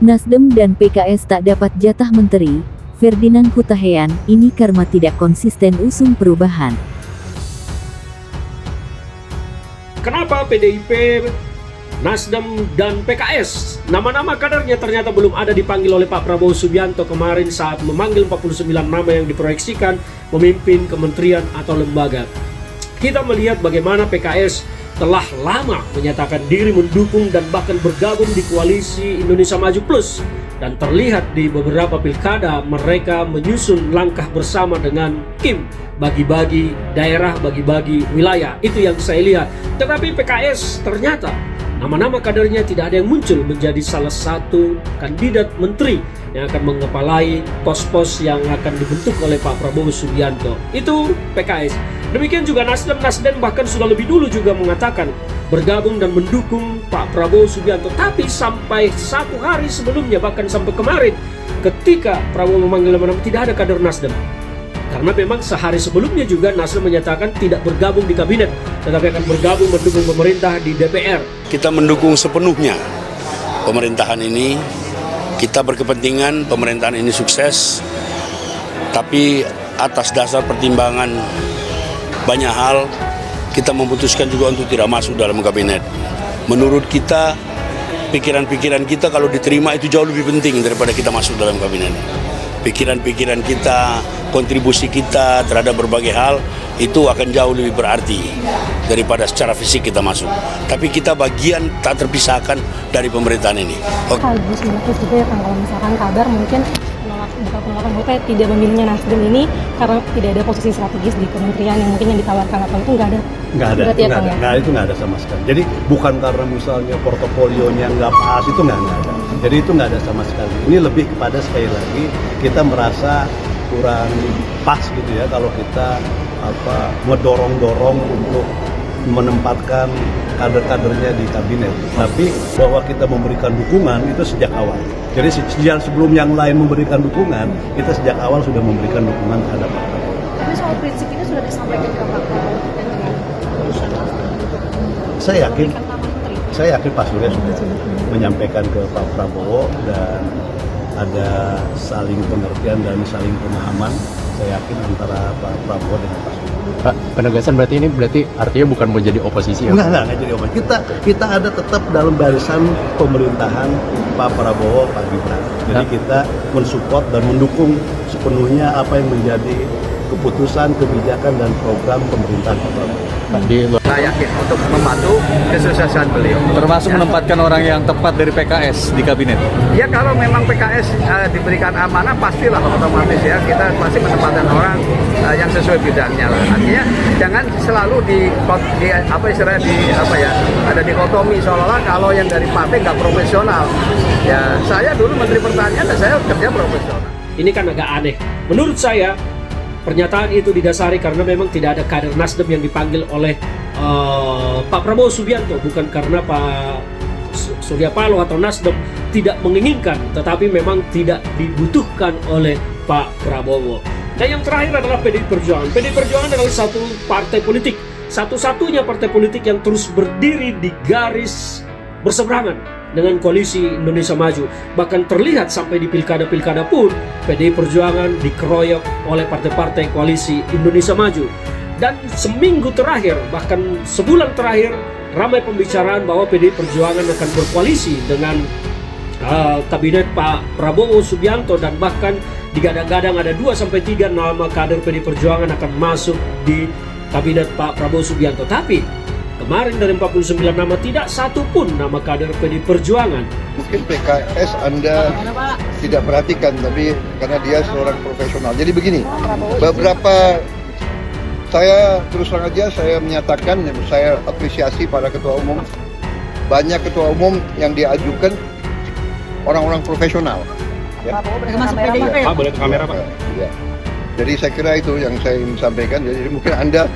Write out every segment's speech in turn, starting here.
Nasdem dan PKS tak dapat jatah menteri, Ferdinand Hutahean, ini karena tidak konsisten usung perubahan. Kenapa PDIP, Nasdem, dan PKS, nama-nama kadernya ternyata belum ada dipanggil oleh Pak Prabowo Subianto kemarin saat memanggil 49 nama yang diproyeksikan memimpin kementerian atau lembaga. Kita melihat bagaimana PKS telah lama menyatakan diri mendukung dan bahkan bergabung di koalisi Indonesia Maju Plus, dan terlihat di beberapa pilkada mereka menyusun langkah bersama dengan Kim, bagi-bagi daerah, bagi-bagi wilayah. Itu yang saya lihat. Tetapi PKS ternyata nama-nama kadernya tidak ada yang muncul menjadi salah satu kandidat menteri yang akan mengepalai pos-pos yang akan dibentuk oleh Pak Prabowo Subianto. Itu PKS. Demikian juga Nasdem bahkan sudah lebih dulu juga mengatakan bergabung dan mendukung Pak Prabowo Subianto. Tapi sampai 1 hari sebelumnya, bahkan sampai kemarin ketika Prabowo memanggil nama-nama, tidak ada kader Nasdem. Karena memang sehari sebelumnya juga Nasdem menyatakan tidak bergabung di kabinet, tetapi akan bergabung mendukung pemerintah di DPR. Kita mendukung sepenuhnya pemerintahan ini. Kita berkepentingan pemerintahan ini sukses, tapi atas dasar pertimbangan banyak hal, kita memutuskan juga untuk tidak masuk dalam kabinet. Menurut kita, pikiran-pikiran kita kalau diterima itu jauh lebih penting daripada kita masuk dalam kabinet. Pikiran-pikiran kita, kontribusi kita terhadap berbagai hal, itu akan jauh lebih berarti daripada secara fisik kita masuk. Tapi kita bagian tak terpisahkan dari pemerintahan ini. Sekaligus menepis juga ya Kang, kalau misalkan kabar mungkin penolakan Huta tidak memilihnya Nasdem ini karena tidak ada posisi strategis di kementerian yang mungkin yang ditawarkan, atau itu nggak ada? Itu nggak ada sama sekali. Jadi bukan karena misalnya portofolionya nggak pas, itu nggak ada. Jadi itu nggak ada sama sekali. Ini lebih kepada sekali lagi kita merasa kurang pas gitu ya kalau kita ngedorong-dorong untuk menempatkan kader-kadernya di kabinet. Tapi bahwa kita memberikan dukungan itu sejak awal. Jadi sejak sebelum yang lain memberikan dukungan, kita sejak awal sudah memberikan dukungan terhadap Pak Prabowo. Tapi soal prinsip ini sudah disampaikan ke Pak Prabowo dan juga Saya yakin Pak Surya sudah menyampaikan ke Pak Prabowo dan ada saling pengertian dan saling pemahaman. Saya yakin antara Pak Prabowo dengan Pak Surya. Pak, penegasan berarti artinya bukan mau jadi oposisi ya? Enggak jadi oposisi. Kita ada tetap dalam barisan pemerintahan Pak Prabowo, Pak Gibran. Jadi kita mensupport dan mendukung sepenuhnya apa yang menjadi keputusan, kebijakan, dan program pemerintahan Pak Prabowo. Saya yakin untuk membantu kesuksesan beliau. Termasuk menempatkan orang yang tepat dari PKS di kabinet? Ya kalau memang PKS diberikan amanah, pastilah otomatis ya kita pasti menempatkan orang yang sesuai bidangnya lah. Artinya jangan selalu ada dikotomi seolah-olah kalau yang dari partai nggak profesional. Ya saya dulu Menteri Pertanian dan saya kerja profesional. Ini kan agak aneh. Menurut saya, pernyataan itu didasari karena memang tidak ada kader Nasdem yang dipanggil oleh Pak Prabowo Subianto, bukan karena Pak Surya Paloh atau Nasdem tidak menginginkan, tetapi memang tidak dibutuhkan oleh Pak Prabowo. Dan yang terakhir adalah PDI Perjuangan. PDI Perjuangan adalah satu partai politik, satu-satunya partai politik yang terus berdiri di garis berseberangan dengan koalisi Indonesia Maju. Bahkan terlihat sampai di pilkada-pilkada pun PDI Perjuangan dikeroyok oleh partai-partai koalisi Indonesia Maju. Dan seminggu terakhir, bahkan sebulan terakhir, ramai pembicaraan bahwa PDI Perjuangan akan berkoalisi dengan kabinet Pak Prabowo Subianto, dan bahkan digadang-gadang ada 2-3 nama kader PDI Perjuangan akan masuk di kabinet Pak Prabowo Subianto. Tapi kemarin dari 49 nama tidak satu pun nama kader PDI Perjuangan. Mungkin PKS Anda tidak perhatikan, tapi karena dia seorang profesional. Jadi begini, saya terus terang aja saya menyatakan, saya apresiasi para ketua umum. Banyak ketua umum yang diajukan orang-orang profesional. Ya. termasuk PDIP. Pak, boleh ke kamera Pak? Ya. Jadi saya kira itu yang saya ingin sampaikan. Jadi mungkin Anda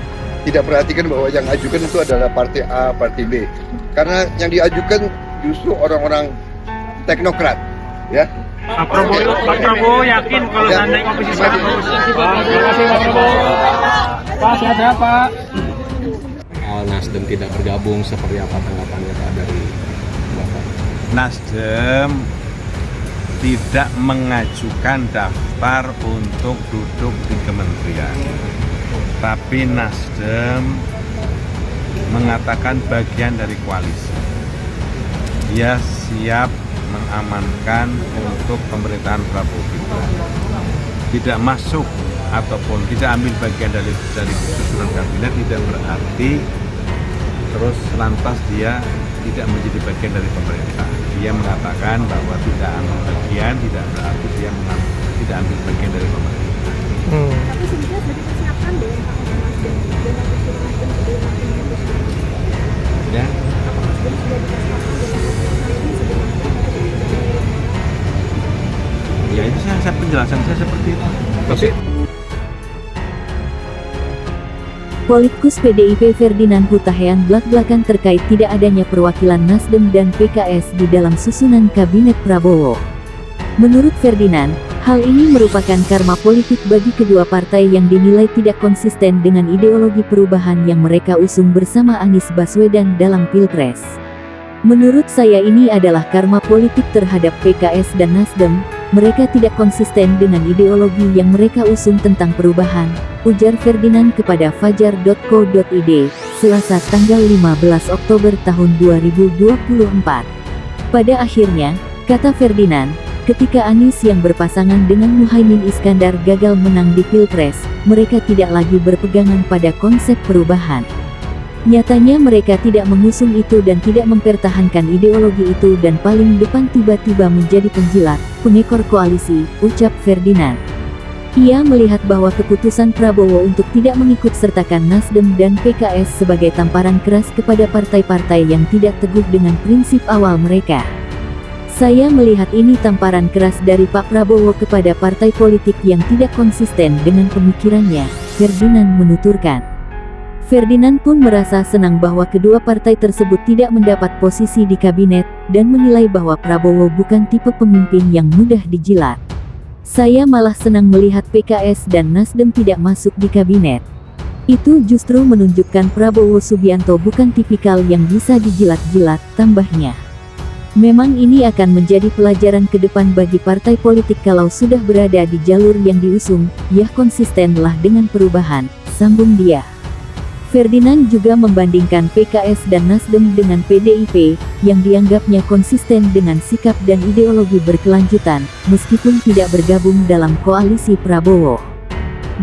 tidak perhatikan bahwa yang ajukan itu adalah partai A, partai B. Karena yang diajukan justru orang-orang teknokrat, ya. Pak Prabowo yakin kalau seandainya oposisi sekarang terima kasih Pak Prabowo. Pak, sehat Pak. Nasdem tidak bergabung, seperti apa tanggapannya Pak dari Bapak? Nasdem tidak mengajukan daftar untuk duduk di kementerian. Tapi Nasdem mengatakan bagian dari koalisi. Dia siap mengamankan untuk pemerintahan Prabowo Gibran. Tidak masuk ataupun tidak ambil bagian dari susunan kabinet tidak berarti terus lantas dia tidak menjadi bagian dari pemerintah. Dia mengatakan bahwa tidak ambil bagian tidak berarti dia tidak ambil bagian dari pemerintah. Tapi sebenarnya sudah dipersiapkan dong Pak Nasdem dan Nasdem sebelum Ya. Nasdem sudah dipersiapkan Ya itu saya penjelasan saya seperti itu. Tapi Politikus PDIP Ferdinand Hutahean belak-belakan terkait tidak adanya perwakilan Nasdem dan PKS di dalam susunan kabinet Prabowo. Menurut Ferdinand, hal ini merupakan karma politik bagi kedua partai yang dinilai tidak konsisten dengan ideologi perubahan yang mereka usung bersama Anies Baswedan dalam Pilpres. Menurut saya ini adalah karma politik terhadap PKS dan Nasdem. Mereka tidak konsisten dengan ideologi yang mereka usung tentang perubahan, ujar Ferdinand kepada fajar.co.id, Selasa tanggal 15 Oktober tahun 2024. Pada akhirnya, kata Ferdinand, ketika Anies yang berpasangan dengan Muhaimin Iskandar gagal menang di Pilpres, mereka tidak lagi berpegangan pada konsep perubahan. Nyatanya mereka tidak mengusung itu dan tidak mempertahankan ideologi itu dan paling depan tiba-tiba menjadi penjilat, pengekor koalisi, ucap Ferdinand. Ia melihat bahwa keputusan Prabowo untuk tidak mengikut sertakan Nasdem dan PKS sebagai tamparan keras kepada partai-partai yang tidak teguh dengan prinsip awal mereka. Saya melihat ini tamparan keras dari Pak Prabowo kepada partai politik yang tidak konsisten dengan pemikirannya, Ferdinand menuturkan. Ferdinand pun merasa senang bahwa kedua partai tersebut tidak mendapat posisi di kabinet, dan menilai bahwa Prabowo bukan tipe pemimpin yang mudah dijilat. Saya malah senang melihat PKS dan Nasdem tidak masuk di kabinet. Itu justru menunjukkan Prabowo Subianto bukan tipikal yang bisa dijilat-jilat, tambahnya. Memang ini akan menjadi pelajaran ke depan bagi partai politik kalau sudah berada di jalur yang diusung, ya konsistenlah dengan perubahan, sambung dia. Ferdinand juga membandingkan PKS dan Nasdem dengan PDIP, yang dianggapnya konsisten dengan sikap dan ideologi berkelanjutan, meskipun tidak bergabung dalam koalisi Prabowo.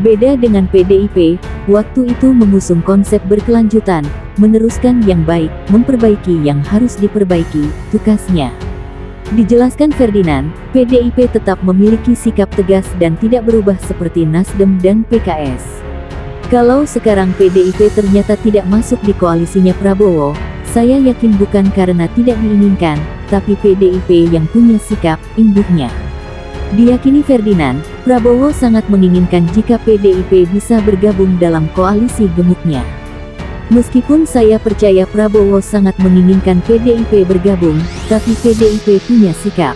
Beda dengan PDIP, waktu itu mengusung konsep berkelanjutan, meneruskan yang baik, memperbaiki yang harus diperbaiki, tukasnya. Dijelaskan Ferdinand, PDIP tetap memiliki sikap tegas dan tidak berubah seperti Nasdem dan PKS. Kalau sekarang PDIP ternyata tidak masuk di koalisinya Prabowo, saya yakin bukan karena tidak diinginkan, tapi PDIP yang punya sikap, imbuhnya. Diyakini Ferdinand, Prabowo sangat menginginkan jika PDIP bisa bergabung dalam koalisi gemuknya. Meskipun saya percaya Prabowo sangat menginginkan PDIP bergabung, tapi PDIP punya sikap.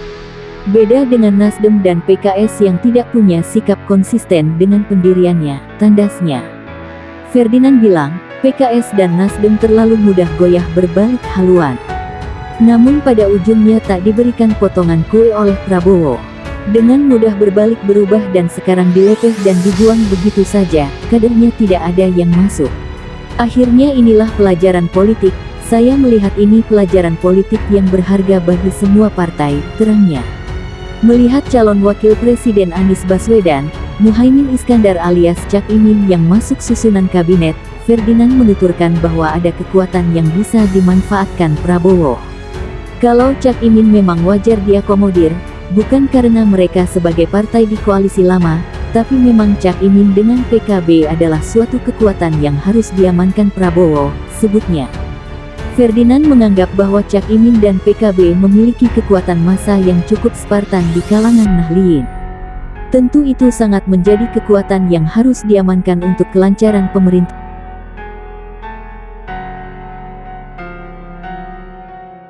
Beda dengan Nasdem dan PKS yang tidak punya sikap konsisten dengan pendiriannya, tandasnya. Ferdinand bilang, PKS dan Nasdem terlalu mudah goyah berbalik haluan. Namun pada ujungnya tak diberikan potongan kue oleh Prabowo. Dengan mudah berbalik berubah dan sekarang dilepeh dan dibuang begitu saja, kadernya tidak ada yang masuk. Akhirnya inilah pelajaran politik, saya melihat ini pelajaran politik yang berharga bagi semua partai, terangnya. Melihat calon wakil presiden Anies Baswedan, Muhaimin Iskandar alias Cak Imin yang masuk susunan kabinet, Ferdinand menuturkan bahwa ada kekuatan yang bisa dimanfaatkan Prabowo. Kalau Cak Imin memang wajar diakomodir, bukan karena mereka sebagai partai di koalisi lama, tapi memang Cak Imin dengan PKB adalah suatu kekuatan yang harus diamankan Prabowo, sebutnya. Ferdinand menganggap bahwa Cak Imin dan PKB memiliki kekuatan massa yang cukup Spartan di kalangan Nahdliyin. Tentu itu sangat menjadi kekuatan yang harus diamankan untuk kelancaran pemerintah.